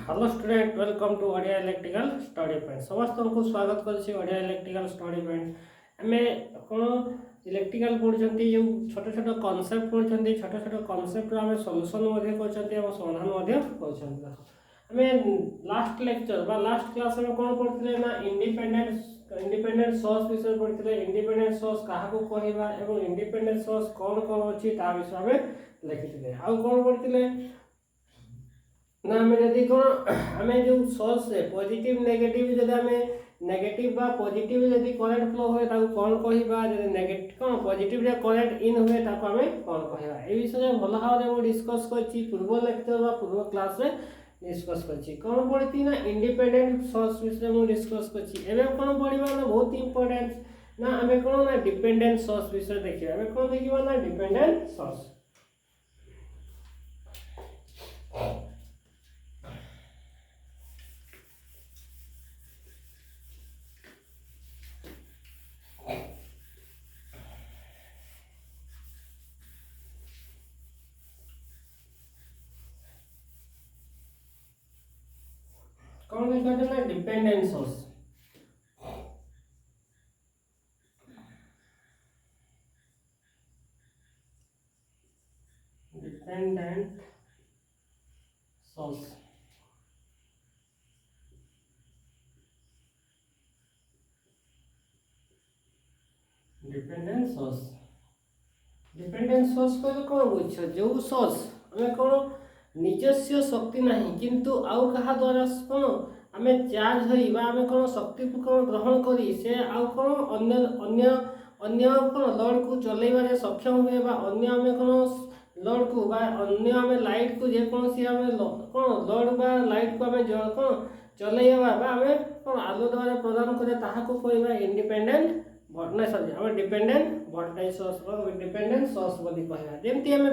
Hello student welcome to Odia electrical study point समस्त को स्वागत करछि ओडिया इलेक्ट्रिकल स्टडी पॉइंट आमे कोन इलेक्ट्रिकल पढुछंती जो छोट छोट कांसेप्ट पढुछंती छोट छोट कांसेप्ट आमे सॉल्यूशन मध्ये करछंती एवं समाधान मध्ये करछंती आमे लास्ट लेक्चर बा लास्ट क्लास में कोन पढथिले ना इंडिपेंडेंट सोर्स विषय पढथिले इंडिपेंडेंट सोर्स काहा को कहबा एवं इंडिपेंडेंट सोर्स कोन कोन अछि ता विषय में लिखिथिले आ कोन पढथिले ना हमें यदि कौन हमें जो सोर्स है पॉजिटिव नेगेटिव जब हमें नेगेटिव बा पॉजिटिव यदि करंट फ्लो होए ताको कोन कहिबा जदि नेगेटिव कोन पॉजिटिव रे करंट इन होए ताको हमें कोन कहिबा ए विषय भलो भाव रे डिस्कस करछि पूर्व लेक्चर बा पूर्व क्लास रे डिस्कस करछि कोन पढति ना इंडिपेंडेंट सोर्स विषय में डिस्कस करछि एबे कोन पढिबा ना बहुत इंपोर्टेंट ना हमें कोन ना डिपेंडेंट सोर्स विषय देखिबा हमें कोन देखिबा ना डिपेंडेंट सोर्स कौन कहते हैं ना dependent source dependent source dependent source को कौन बुझ जो सोर्स हमें कौन निजस्व शक्ति नहीं किंतु आउ कहा द्वारा कौन आमे चार्ज होई बा आमे कौन शक्ति को कौन ग्रहण करी से आउ कौन अन्य अन्य अन्य कौन लोड को चलेबा रे सक्षम हुए बा अन्य आमे कौन लोड को बा अन्य आमे लाइट को जे कौन सी आमे कौन लोड बा लाइट को आमे जो कौन चलेबा बा आमे कौन आलो द्वारा प्रदान करे ताहा को कहबा इंडिपेंडेंट ना सॉरी आमे dependent voltage source dependent source बोली कहबा जेमति आमे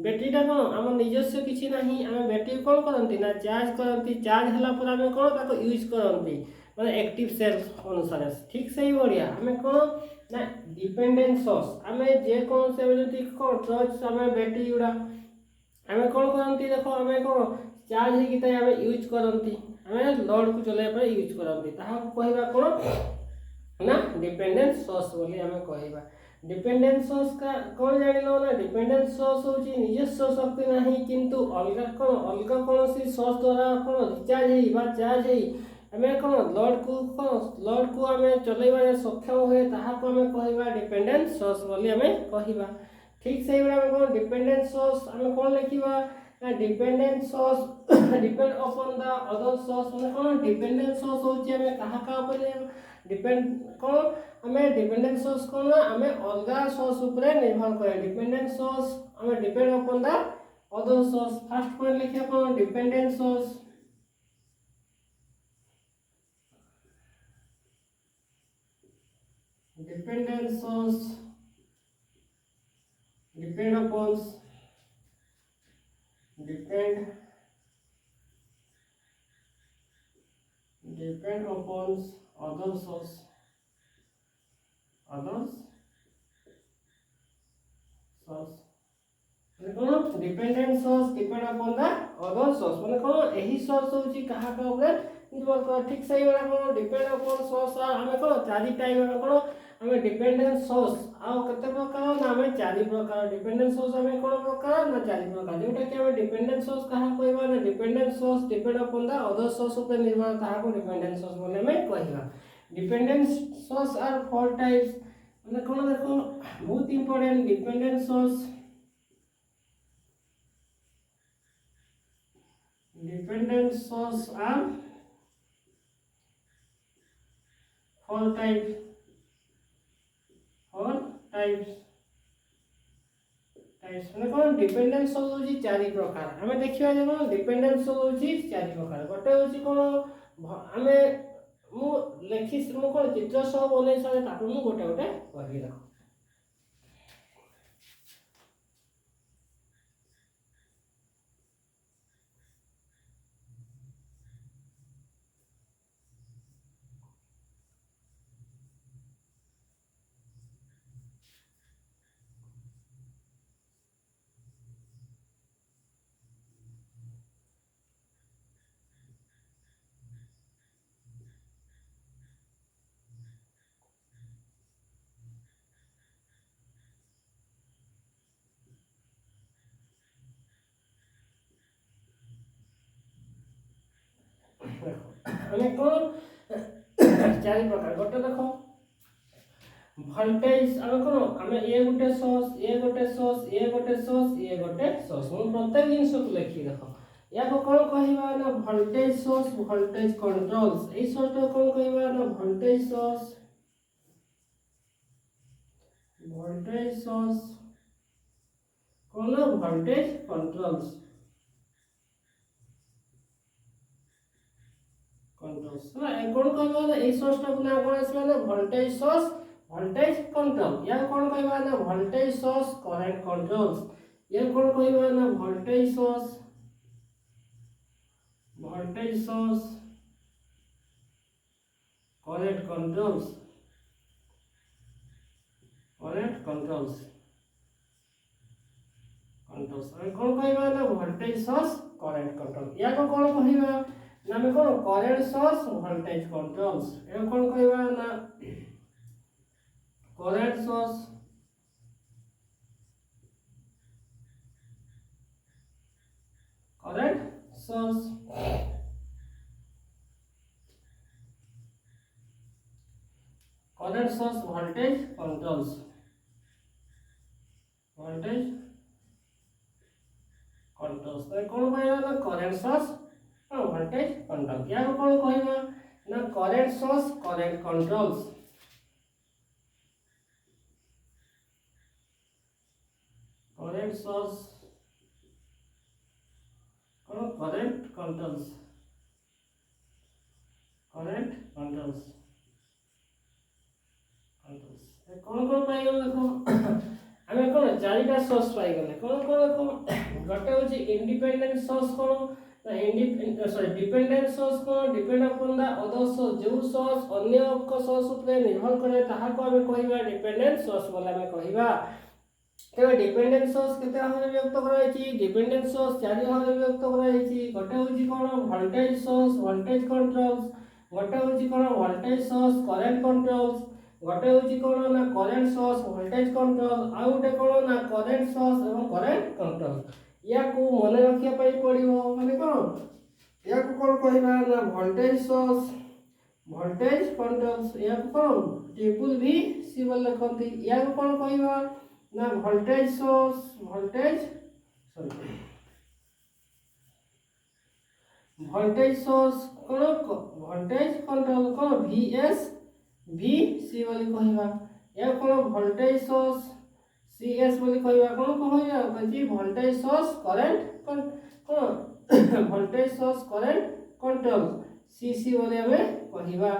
बैटरीटा कौन आम निजस्व किसी ना आम बैटरी कौन करती ना चार्ज करती चार्ज है पर आम कौन ताको यूज करती माने एक्टिव सेल अनुसार ठीक से ही बढ़िया आम कौन ना डिपेंडेंट सोर्स आम जे कौन से जति कौन टॉर्च आम बैटरी गुड़ा आम कौन करती देखो आम कौन चार्ज होगी आम यूज करती आम लोड को चलाइबा यूज करती कहवा कौन ना डिपेंडेंट सोर्स बोली आम कहवा डिपेंडेंट सोर्स का कौन जानिलो ना डिपेंडेंट सोर्स होची निजस्व शक्ति नहीं किंतु अलग कौन सी सोर्स द्वारा कौन रिचार्ज है बा चार्ज है हमें कौन लोड को हमें चलेबा सक्षम हुए ताहा को हमें कहबा डिपेंडेंट सोर्स बोली हमें कहबा ठीक से ही हम कौन डिपेंडेंट सोर्स हमें कौन लिखिबा ना dependent source depend upon the other source माने कौन डिपेंडेंट सोर्स होची हमें कहा ऊपर डिपेंड कौन हमें डिपेंडेंट सोर्स को ना हमें अलगा सोर्स ऊपर निर्भर करे डिपेंडेंट सोर्स हमें depend upon the other source first point लिखे कौन dependent source depend upon depend upon other source कौन dependent source depend upon the other source माने कौन एही सोर्स होची कहा का ऊपर निर्भर कर ठीक सही वाला कौन डिपेंड अपॉन सोर्स हमें कौन चारि टाइप में कौन हमें डिपेंडेंट सोर्स आ कते प्रकार ना हमें चारि प्रकार डिपेंडेंट सोर्स हमें कौन प्रकार ना चारि प्रकार जोटा कि हमें डिपेंडेंट सोर्स कहा कहबा ना dependent source depend upon the other source ऊपर निर्भर ताहा को डिपेंडेंट सोर्स बोले हमें कहबा dependent source are four types माने कौन देखो बहुत important dependent source are four types माने कौन डिपेंडेंट सोर्स होची चारि प्रकार हमें देखिबा जे कौन डिपेंडेंट सोर्स होची चारि प्रकार गोटे होची कौन हमें मु लेखि मु कौन चित्र सह बनै सारे ताकू मु गोटे गोटे कहबी देखो आम कौन चार प्रकार गोटे देख वोल्टेज आम कौन आम ये गोटे सोर्स ये गोटे सोर्स ये गोटे सोर्स ये गोटे सोर्स मैं प्रत्येक जिनस को लिखी देख या कौन कहवा ना voltage source voltage controls a source को कौन कहवा ना वोल्टेज सोर्स कौन ना वोल्टेज कंट्रोल्स कौन कहवा ना ए सोर्स को ना कौन आसला ना वोल्टेज सोर्स वोल्टेज कंट्रोल या कौन कहवा ना वोल्टेज सोर्स करंट कंट्रोल्स या कौन कहवा ना वोल्टेज सोर्स करंट कंट्रोल्स कौन कहवा ना वोल्टेज सोर्स करंट कंट्रोल या कौन कहवा ना मैं कौन करंट सोर्स वोल्टेज कंट्रोल्स या कौन कहवा ना करंट सोर्स वोल्टेज कंट्रोल्स तो कौन कहवा ना करंट सोर्स वोल्टेज कंट्रोल या कौन कहवा ना करंट सोर्स करंट कंट्रोल्स कौन कौन पाई गले देखो आमे कौन चारिटा सोर्स पाई गले कौन कौन देखो गोटे होची इंडिपेंडेंट सोर्स कौन डिपेंडेंट सोर्स कौन depend upon the other source जो सोर्स अन्य एक सोर्स ऊपर निर्भर करे ताहा को आमे कहिबा डिपेंडेंट सोर्स बोले आमे कहिबा तेरे डिपेंडेंट सोर्स केते भाबे व्यक्त कराइछि डिपेंडेंट सोर्स चारि भाबे व्यक्त कराइछि गोटे होची कोन वोल्टेज सोर्स वोल्टेज कंट्रोल्स गोटे होची कोन वोल्टेज सोर्स करंट कंट्रोल्स गोटे होची कोन ना करंट सोर्स वोल्टेज कंट्रोल आ गोटे कोन ना करंट सोर्स एवं करंट कंट्रोल या को मन रखिया पई पड़िबो माने कोन या को कोन कहिबा ना वोल्टेज सोर्स वोल्टेज कंट्रोल्स या को कोन ट्रिपल भी सी बोल लिखंती या को कोन कहिबा ना वोल्टेज सोर्स वोल्टेज सोर्स कोन वोल्टेज कंट्रोल कोन VS VC बोली कहबा या कोन वोल्टेज सोर्स CS बोली कहबा कोन कहबा कथि वोल्टेज सोर्स करंट कोन voltage source current control CC बोली हमें कहबा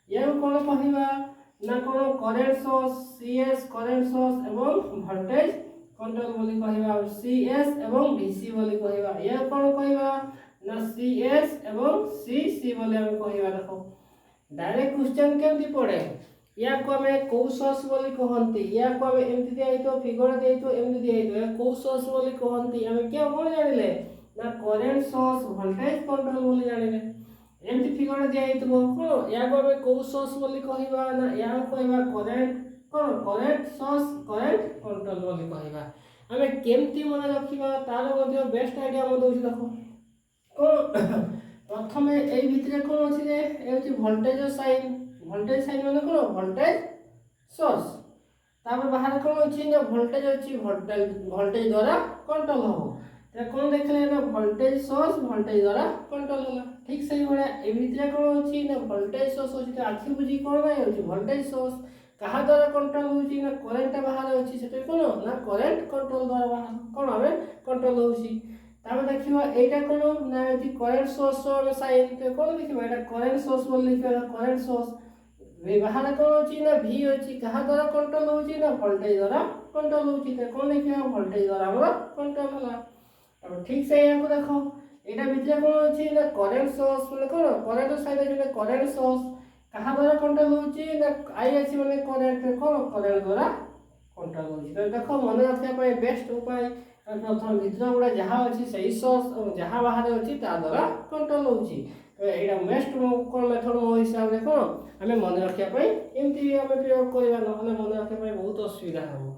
या कोन कहबा ना कोन current source CS current source एवं वोल्टेज कंट्रोल बोली कहबा CS एवं VC बोली कहबा या कोन कहबा ना CS एवं CC बोली हम कहबा देखो डायरेक्ट क्वेश्चन केमती पड़े या को हमें को सोर्स बोली कहंती या को हमें एमती दिया तो फिगर दे तो एमती दिया तो को सोर्स बोली कहंती हमें क्या कोन जानिले ना करंट सोर्स वोल्टेज कंट्रोल बोली जानिले एमती फिगर दिया तो कोन या को हमें को सोर्स बोली कहबा ना या कहबा करंट कोन करंट सोर्स करंट कंट्रोल बोली कहबा हमें केमती मन रखिबा तार मध्ये बेस्ट आईडिया म दोछि देखो कोन प्रथम ए भितरे कोन अछि जे ए वोल्टेज साइन माने कोन वोल्टेज सोर्स तापर बाहर कोन अछि ना वोल्टेज अछि वोल्टेज द्वारा कंट्रोल हो ते कोन देखले ना वोल्टेज सोर्स वोल्टेज द्वारा कंट्रोल होला ठीक सही बडा ए भितरे कोन अछि ना वोल्टेज सोर्स अछि त आखि बुझी कोन नै अछि वोल्टेज सोर्स कहा द्वारा कंट्रोल होछि ना करंट बाहर अछि सेते कोन ना करंट कंट्रोल द्वारा बाहर कोन हमें कंट्रोल होछि तापर देखिबा एटा कोन ना अछि करंट सोर्स और साइन ते कोन देखिबा एटा करंट सोर्स बोल लिखा करंट सोर्स वे बाहर कोन अछि ना V अछि कहा द्वारा कंट्रोल होछि ना वोल्टेज द्वारा कंट्रोल होछि ते कोन देखिबा वोल्टेज द्वारा हमरा कंट्रोल होला अब ठीक से यहाँ को देखो एटा भितरे कोन अछि ना करंट सोर्स माने कोन करंट साइन अछि करंट सोर्स कहा द्वारा कंट्रोल होछि ना I अछि माने करंट कोन करंट द्वारा कंट्रोल होछि तो देखो मन रखिया पय बेस्ट उपाय प्रथम भितर गुडा जहा अछि सही सोर्स और जहा बाहर अछि ता द्वारा कंट्रोल होछि तो एटा बेस्ट कोन मेथड मो हिसाब रे कोन हमें मन रखिया पय एमती हमें प्रयोग करबा न हमें मन रखिया पय बहुत असुविधा हो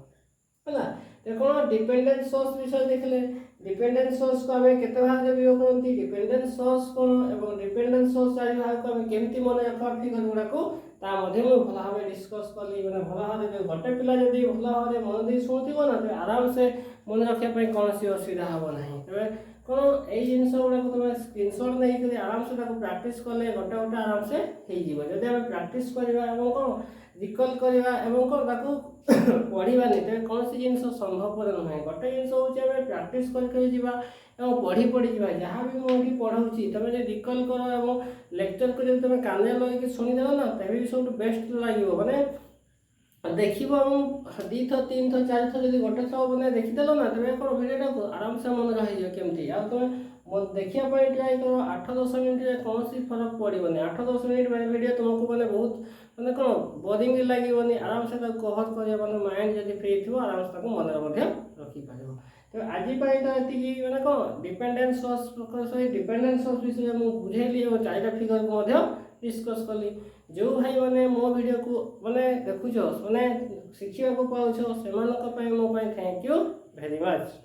होला तो कौन डिपेंडेंट सोर्स विषय देखले डिपेंडेंट सोर्स को आम केते भाग में विभाग करती डिपेंडेंट सोर्स कौन और डिपेंडेंट सोर्स चारि भाग को आम केमती मन रखा फिगर गुड़ा को भल भाव डिस्कस कली मैंने भल भाव जो गोटे पिला जब भल भाव मन दे शुणुव ना तो आराम से मन रखापी कौन असुविधा हम ना तेज कौन यही जिन गुड़ा तुम स्क्रीनशॉट नहीं आराम से प्रैक्टिस कले गोटे गोटे आराम से जब आम प्रैक्टिस करवा कौन रिकल करवा कौन पढ़ानी तेज कौन सी जिन संभवपर नुहे गोटे जिन हूँ प्रैक्टिस कर पढ़ी पढ़ी जा जहाँ भी मुझे पढ़ाऊँगी तुम जो रिकल कर और लेक्चर को तुम कान लगे शुणीदेव ना तेज सब बेस्ट लगे मैंने देख दी थर तीन थर चार थर जो गोटे थर मैंने देखीदेल ना तेज कौन भिडियो आराम से मन रही केमती आ तुम देखापी ट्राए कर 8-10 मिनट कौन फरक पड़ोनी 8-10 मिनट भिडियो तुमको मैंने बहुत मैंने कौन बोरिंग लगे आराम से कवर कर माइंड जब फ्री थी आराम से मन रखिपार तो आज तो ये मैंने कौन डिपेंडेंट सोर्स डिपेंडेंट सोर्स विषय मुझे बुझेली और 4टा फिगर को डिस्कस कली जो भाई मैंने मो वीडियो को मैंने देखुच मैंने शिखा पाच से मो थैंक यू वेरी मच।